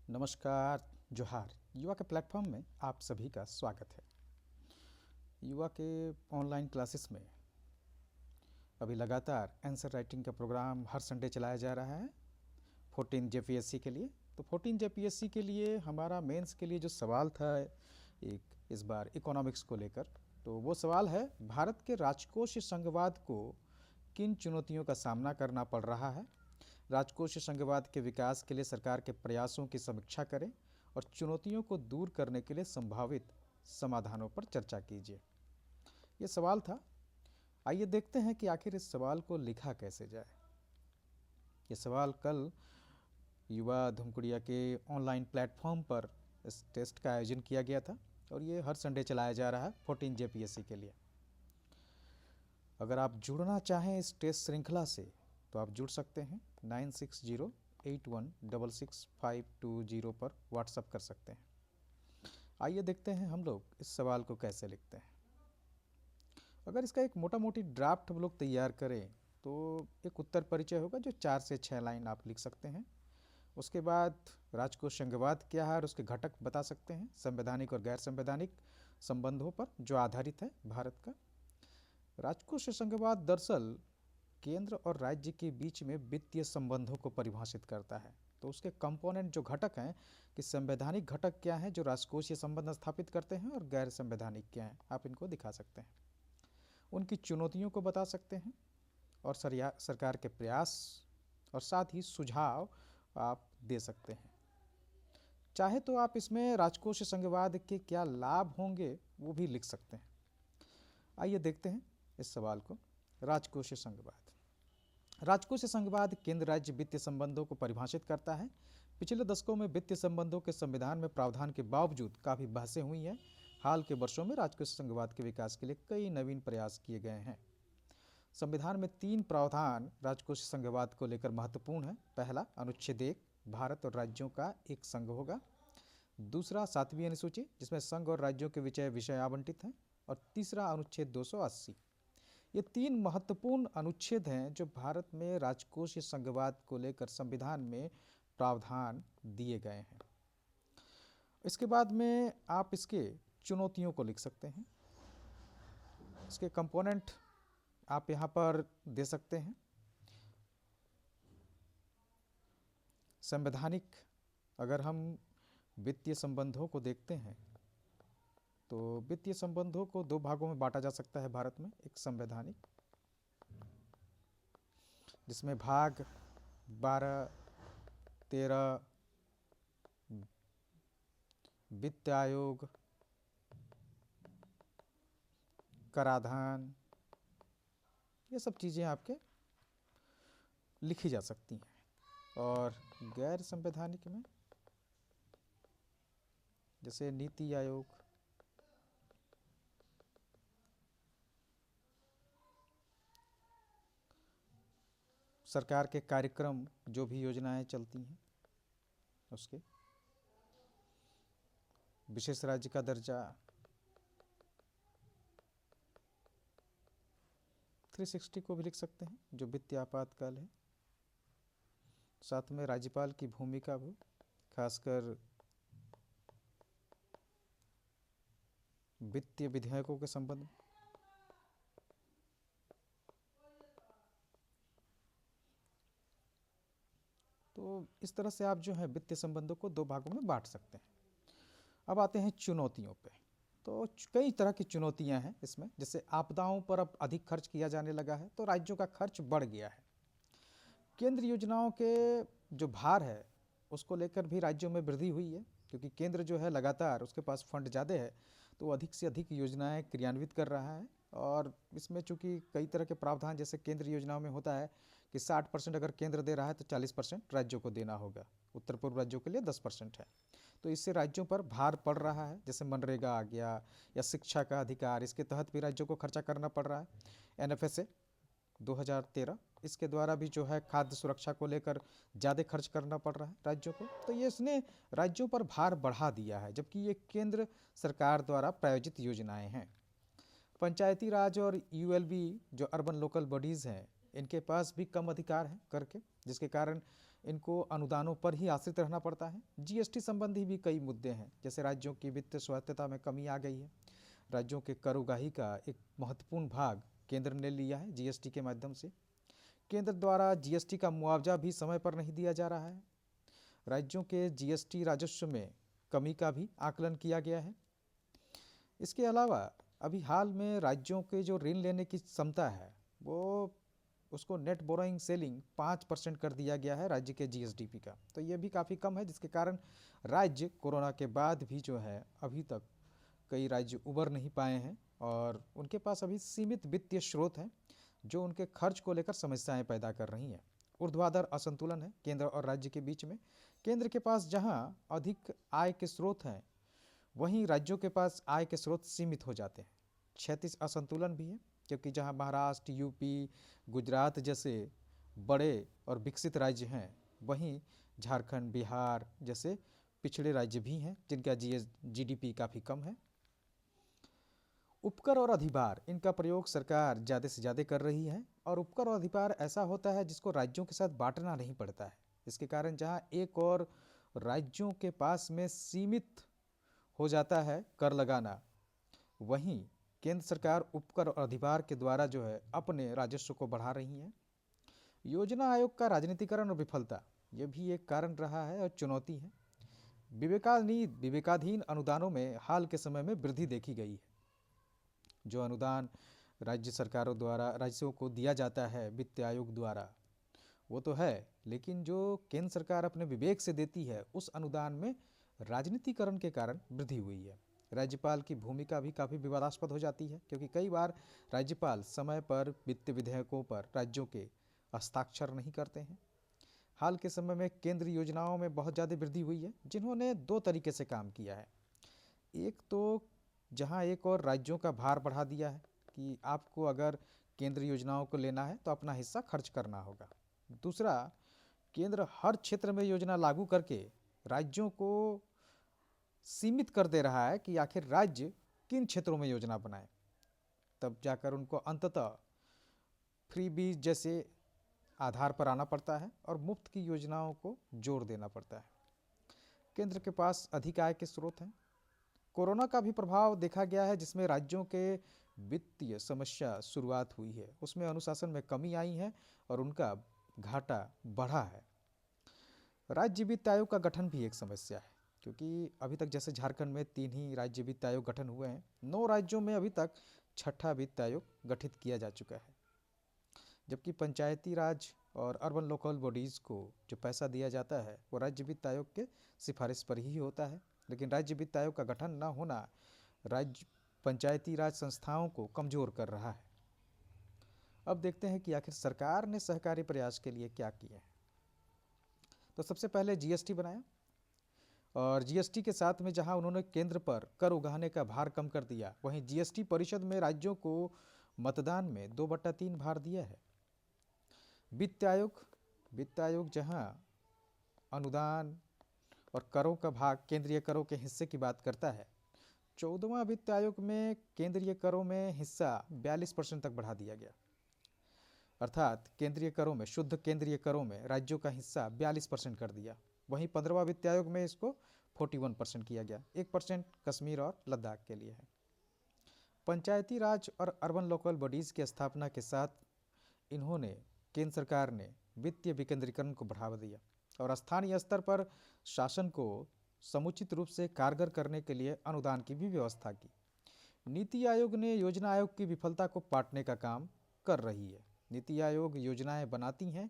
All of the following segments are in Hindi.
नमस्कार, जोहार। युवा के प्लेटफॉर्म में आप सभी का स्वागत है। युवा के ऑनलाइन क्लासेस में अभी लगातार आंसर राइटिंग का प्रोग्राम हर संडे चलाया जा रहा है 14 जेपीएससी के लिए। तो 14 जेपीएससी के लिए हमारा मेंस के लिए जो सवाल था एक इस बार इकोनॉमिक्स को लेकर, तो वो सवाल है, भारत के राजकोषीय संघवाद को किन चुनौतियों का सामना करना पड़ रहा है। राजकोषीय संघवाद के विकास के लिए सरकार के प्रयासों की समीक्षा करें और चुनौतियों को दूर करने के लिए संभावित समाधानों पर चर्चा कीजिए। ये सवाल था। आइए देखते हैं कि आखिर इस सवाल को लिखा कैसे जाए। ये सवाल कल युवा धुमकुड़िया के ऑनलाइन प्लेटफॉर्म पर इस टेस्ट का आयोजन किया गया था और ये हर संडे चलाया जा रहा है 14 जेपीएससी के लिए। अगर आप जुड़ना चाहें इस टेस्ट श्रृंखला से तो आप जुड़ सकते हैं 9608166520 पर व्हाट्सअप कर सकते हैं। आइए देखते हैं हम लोग इस सवाल को कैसे लिखते हैं। अगर इसका एक मोटा मोटी ड्राफ्ट हम लोग तैयार करें तो एक उत्तर परिचय होगा जो 4 से 6 लाइन आप लिख सकते हैं। उसके बाद राजकोषीय संघवाद क्या है और उसके घटक बता सकते हैं, संवैधानिक और गैर संवैधानिक संबंधों पर जो आधारित है भारत का। राजकोषीय संघवाद दरअसल केंद्र और राज्य के बीच में वित्तीय संबंधों को परिभाषित करता है। तो उसके कंपोनेंट जो घटक हैं कि संवैधानिक घटक क्या हैं जो राजकोषीय संबंध स्थापित करते हैं और गैर संवैधानिक क्या हैं, आप इनको दिखा सकते हैं। उनकी चुनौतियों को बता सकते हैं और सरकार के प्रयास और साथ ही सुझाव आप दे सकते हैं। चाहे तो आप इसमें राजकोषीय संघवाद के क्या लाभ होंगे वो भी लिख सकते हैं। आइए देखते हैं इस सवाल को। राजकोषीय संघवाद। राजकोषीय संघवाद केंद्र राज्य वित्तीय संबंधों को परिभाषित करता है। पिछले दशकों में वित्तीय संबंधों के संविधान में प्रावधान के बावजूद काफ़ी बहसें हुई हैं। हाल के वर्षों में राजकोषीय संघवाद के विकास के लिए कई नवीन प्रयास किए गए हैं। संविधान में 3 प्रावधान राजकोषीय संघवाद को लेकर महत्वपूर्ण है। पहला, अनुच्छेद 1, भारत और राज्यों का एक संघ होगा। दूसरा, 7वीं अनुसूची जिसमें संघ और राज्यों के विषय आवंटित हैं। और तीसरा, अनुच्छेद 280। ये 3 महत्वपूर्ण अनुच्छेद हैं जो भारत में राजकोषीय संघवाद को लेकर संविधान में प्रावधान दिए गए हैं। इसके बाद में आप इसके चुनौतियों को लिख सकते हैं। इसके कंपोनेंट आप यहाँ पर दे सकते हैं। संवैधानिक, अगर हम वित्तीय संबंधों को देखते हैं तो वित्तीय संबंधों को 2 भागों में बांटा जा सकता है भारत में। एक संवैधानिक जिसमें भाग 12, 13 वित्त आयोग, कराधान, ये सब चीज़ें आपके लिखी जा सकती हैं। और गैर संवैधानिक में जैसे नीति आयोग, सरकार के कार्यक्रम, जो भी योजनाएं चलती हैं उसके, विशेष राज्य का दर्जा, 360 को भी लिख सकते हैं जो वित्तीय आपातकाल है। साथ में राज्यपाल की भूमिका भी, खासकर वित्तीय विधेयकों के संबंध में। तो इस तरह से आप जो है वित्तीय संबंधों को 2 भागों में बांट सकते हैं। अब आते हैं चुनौतियों पे। तो कई तरह की चुनौतियां हैं इसमें। जैसे आपदाओं पर अब अधिक खर्च किया जाने लगा है तो राज्यों का खर्च बढ़ गया है। केंद्र योजनाओं के जो भार है उसको लेकर भी राज्यों में वृद्धि हुई है, क्योंकि केंद्र जो है लगातार उसके पास फंड ज़्यादा है तो वो अधिक से अधिक योजनाएं क्रियान्वित कर रहा है। और इसमें चूंकि कई तरह के प्रावधान जैसे केंद्र योजनाओं में होता है कि 60% अगर केंद्र दे रहा है तो 40% राज्यों को देना होगा। उत्तर पूर्व राज्यों के लिए 10% है। तो इससे राज्यों पर भार पड़ रहा है। जैसे मनरेगा आ गया या शिक्षा का अधिकार, इसके तहत भी राज्यों को खर्चा करना पड़ रहा है। एनएफएसए 2013, इसके द्वारा भी जो है खाद्य सुरक्षा को लेकर ज़्यादा खर्च करना पड़ रहा है राज्यों को। तो ये इसने राज्यों पर भार बढ़ा दिया है, जबकि ये केंद्र सरकार द्वारा प्रायोजित योजनाएं हैं। पंचायती राज और यूएलबी जो अर्बन लोकल बॉडीज़ हैं, इनके पास भी कम अधिकार हैं करके, जिसके कारण इनको अनुदानों पर ही आश्रित रहना पड़ता है। जीएसटी संबंधी भी कई मुद्दे हैं, जैसे राज्यों की वित्तीय स्वायत्तता में कमी आ गई है। राज्यों के कर उगाही का एक महत्वपूर्ण भाग केंद्र ने लिया है जीएसटी के माध्यम से। केंद्र द्वारा जीएसटी का मुआवजा भी समय पर नहीं दिया जा रहा है। राज्यों के जीएसटी राजस्व में कमी का भी आकलन किया गया है। इसके अलावा अभी हाल में राज्यों के जो ऋण लेने की क्षमता है वो उसको नेट बोरोइंग सेलिंग 5% कर दिया गया है राज्य के जीएसडीपी का। तो ये भी काफ़ी कम है, जिसके कारण राज्य कोरोना के बाद भी जो है अभी तक कई राज्य उबर नहीं पाए हैं और उनके पास अभी सीमित वित्तीय स्रोत हैं जो उनके खर्च को लेकर समस्याएं पैदा कर रही हैं। ऊर्ध्वाधर असंतुलन है केंद्र और राज्य के बीच में। केंद्र के पास जहां अधिक आय के स्रोत हैं, वहीं राज्यों के पास आय के स्रोत सीमित हो जाते हैं। क्षैतिज असंतुलन भी है, क्योंकि जहां महाराष्ट्र, यूपी, गुजरात जैसे बड़े और विकसित राज्य हैं, वहीं झारखंड, बिहार जैसे पिछड़े राज्य भी हैं जिनका जीडीपी काफ़ी कम है। उपकर और अधिभार, इनका प्रयोग सरकार ज़्यादा से ज़्यादा कर रही है और उपकर और अधिभार ऐसा होता है जिसको राज्यों के साथ बांटना नहीं पड़ता है। इसके कारण जहां एक और राज्यों के पास में सीमित हो जाता है कर लगाना, वहीं केंद्र सरकार उपकर और अधिभार के द्वारा जो है अपने राजस्व को बढ़ा रही है। योजना आयोग का राजनीतिकरण और विफलता, ये भी एक कारण रहा है और चुनौती है। विवेकाधीन अनुदानों में हाल के समय में वृद्धि देखी गई है। जो अनुदान राज्य सरकारों द्वारा राज्यों को दिया जाता है वित्त आयोग द्वारा, वो तो है, लेकिन जो केंद्र सरकार अपने विवेक से देती है उस अनुदान में राजनीतिकरण के कारण वृद्धि हुई है। राज्यपाल की भूमिका भी काफ़ी विवादास्पद हो जाती है, क्योंकि कई बार राज्यपाल समय पर वित्त विधेयकों पर राज्यों के हस्ताक्षर नहीं करते हैं। हाल के समय में केंद्रीय योजनाओं में बहुत ज़्यादा वृद्धि हुई है, जिन्होंने दो तरीके से काम किया है। एक तो जहां एक और राज्यों का भार बढ़ा दिया है कि आपको अगर केंद्रीय योजनाओं को लेना है तो अपना हिस्सा खर्च करना होगा। दूसरा, केंद्र हर क्षेत्र में योजना लागू करके राज्यों को सीमित कर दे रहा है कि आखिर राज्य किन क्षेत्रों में योजना बनाए, तब जाकर उनको अंततः फ्रीबीज जैसे आधार पर आना पड़ता है और मुफ्त की योजनाओं को जोर देना पड़ता है। केंद्र के पास अधिक आय के स्रोत हैं। कोरोना का भी प्रभाव देखा गया है, जिसमें राज्यों के वित्तीय समस्या शुरुआत हुई है, उसमें अनुशासन में कमी आई है और उनका घाटा बढ़ा है। राज्य वित्त आयोग का गठन भी एक समस्या है, क्योंकि अभी तक जैसे झारखंड में 3 ही राज्य वित्त आयोग गठन हुए हैं, 9 राज्यों में अभी तक 6ठा वित्त आयोग गठित किया जा चुका है। जबकि पंचायती राज और अर्बन लोकल बॉडीज़ को जो पैसा दिया जाता है वो राज्य वित्त आयोग के सिफारिश पर ही होता है, लेकिन राज्य वित्त आयोग का गठन न होना राज्य पंचायती राज संस्थाओं को कमज़ोर कर रहा है। अब देखते हैं कि आखिर सरकार ने सहकारी प्रयास के लिए क्या किया है। तो सबसे पहले जीएसटी बनाया और जीएसटी के साथ में जहां उन्होंने केंद्र पर कर उगाहने का भार कम कर दिया, वहीं जीएसटी परिषद में राज्यों को मतदान में 2/3 भार दिया है। वित्त आयोग जहां अनुदान और करों का भाग, केंद्रीय करों के हिस्से की बात करता है, 14वां वित्त आयोग में केंद्रीय करों में हिस्सा 42% तक बढ़ा दिया गया। अर्थात केंद्रीय करों में, शुद्ध केंद्रीय करों में राज्यों का हिस्सा 42% कर दिया। वहीं 15वां वित्त आयोग में इसको 41% किया गया। 1% कश्मीर और लद्दाख के लिए है। पंचायती राज और अर्बन लोकल बॉडीज़ की स्थापना के साथ इन्होंने, केंद्र सरकार ने वित्तीय विकेंद्रीकरण को बढ़ावा दिया और स्थानीय स्तर पर शासन को समुचित रूप से कारगर करने के लिए अनुदान की भी व्यवस्था की। नीति आयोग ने योजना आयोग की विफलता को पाटने का काम कर रही है। नीति आयोग योजनाएं बनाती हैं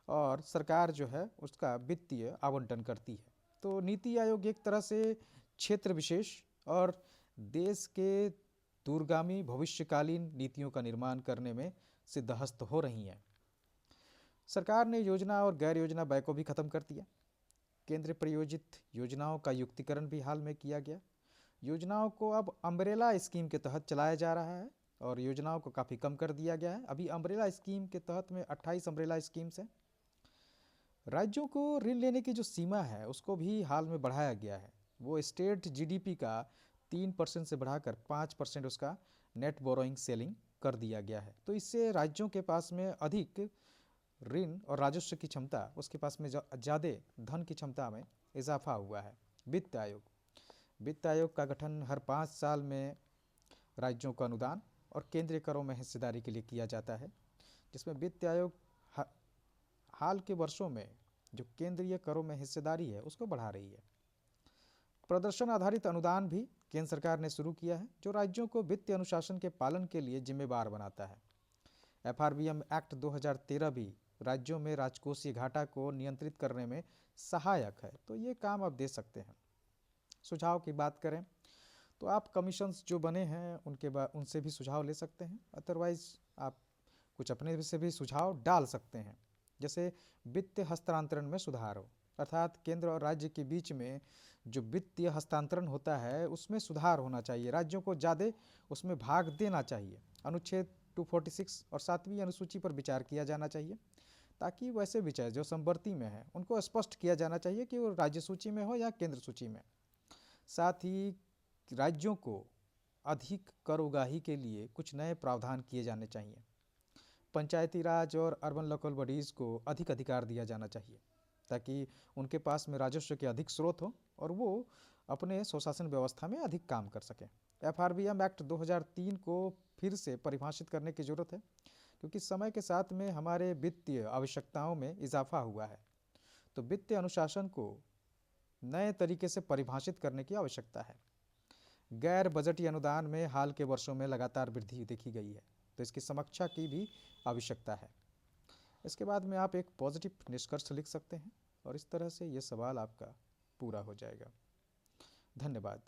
और सरकार जो है उसका वित्तीय आवंटन करती है। तो नीति आयोग एक तरह से क्षेत्र विशेष और देश के दूरगामी भविष्यकालीन नीतियों का निर्माण करने में सिद्धहस्त हो रही हैं। सरकार ने योजना और गैर योजना व्यय को भी खत्म कर दिया। केंद्र प्रायोजित योजनाओं का युक्तिकरण भी हाल में किया गया। योजनाओं को अब अम्ब्रेला स्कीम के तहत चलाया जा रहा है और योजनाओं को काफ़ी कम कर दिया गया है। अभी अम्ब्रेला स्कीम के तहत में 28 अम्ब्रेला स्कीम्स हैं। राज्यों को ऋण लेने की जो सीमा है उसको भी हाल में बढ़ाया गया है। वो स्टेट जीडीपी का 3% से बढ़ाकर 5% उसका नेट बोरोइंग सेलिंग कर दिया गया है। तो इससे राज्यों के पास में अधिक ऋण और राजस्व की क्षमता, उसके पास में ज़्यादा धन की क्षमता में इजाफा हुआ है। वित्त आयोग का गठन हर 5 साल में राज्यों को अनुदान और केंद्रीय करों में हिस्सेदारी के लिए किया जाता है, जिसमें वित्त आयोग हाल के वर्षों में जो केंद्रीय करों में हिस्सेदारी है उसको बढ़ा रही है। प्रदर्शन आधारित अनुदान भी केंद्र सरकार ने शुरू किया है, जो राज्यों को वित्तीय अनुशासन के पालन के लिए जिम्मेदार बनाता है। FRBM एक्ट 2013 भी राज्यों में राजकोषीय घाटा को नियंत्रित करने में सहायक है, तो ये काम आप दे सकते हैं। सुझाव की बात करें तो आप कमीशंस जो बने हैं उनसे भी सुझाव ले सकते हैं, अदरवाइज आप कुछ अपने से भी सुझाव डाल सकते हैं। जैसे वित्तीय हस्तांतरण में सुधार हो, अर्थात केंद्र और राज्य के बीच में जो वित्तीय हस्तांतरण होता है उसमें सुधार होना चाहिए, राज्यों को ज़्यादा उसमें भाग देना चाहिए। अनुच्छेद 246 और 7वीं अनुसूची पर विचार किया जाना चाहिए, ताकि वैसे विषय जो समवर्ती में हैं उनको स्पष्ट किया जाना चाहिए कि वो राज्य सूची में हो या केंद्र सूची में। साथ ही राज्यों को अधिक कर उगाही के लिए कुछ नए प्रावधान किए जाने चाहिए। पंचायती राज और अर्बन लोकल बॉडीज़ को अधिक अधिकार दिया जाना चाहिए, ताकि उनके पास में राजस्व के अधिक स्रोत हो और वो अपने स्वशासन व्यवस्था में अधिक काम कर सकें। FRBM एक्ट 2003 को फिर से परिभाषित करने की ज़रूरत है, क्योंकि समय के साथ में हमारे वित्तीय आवश्यकताओं में इजाफा हुआ है, तो वित्तीय अनुशासन को नए तरीके से परिभाषित करने की आवश्यकता है। गैर बजटीय अनुदान में हाल के वर्षों में लगातार वृद्धि देखी गई है, तो इसकी समीक्षा की भी आवश्यकता है। इसके बाद में आप एक पॉजिटिव निष्कर्ष लिख सकते हैं और इस तरह से ये सवाल आपका पूरा हो जाएगा। धन्यवाद।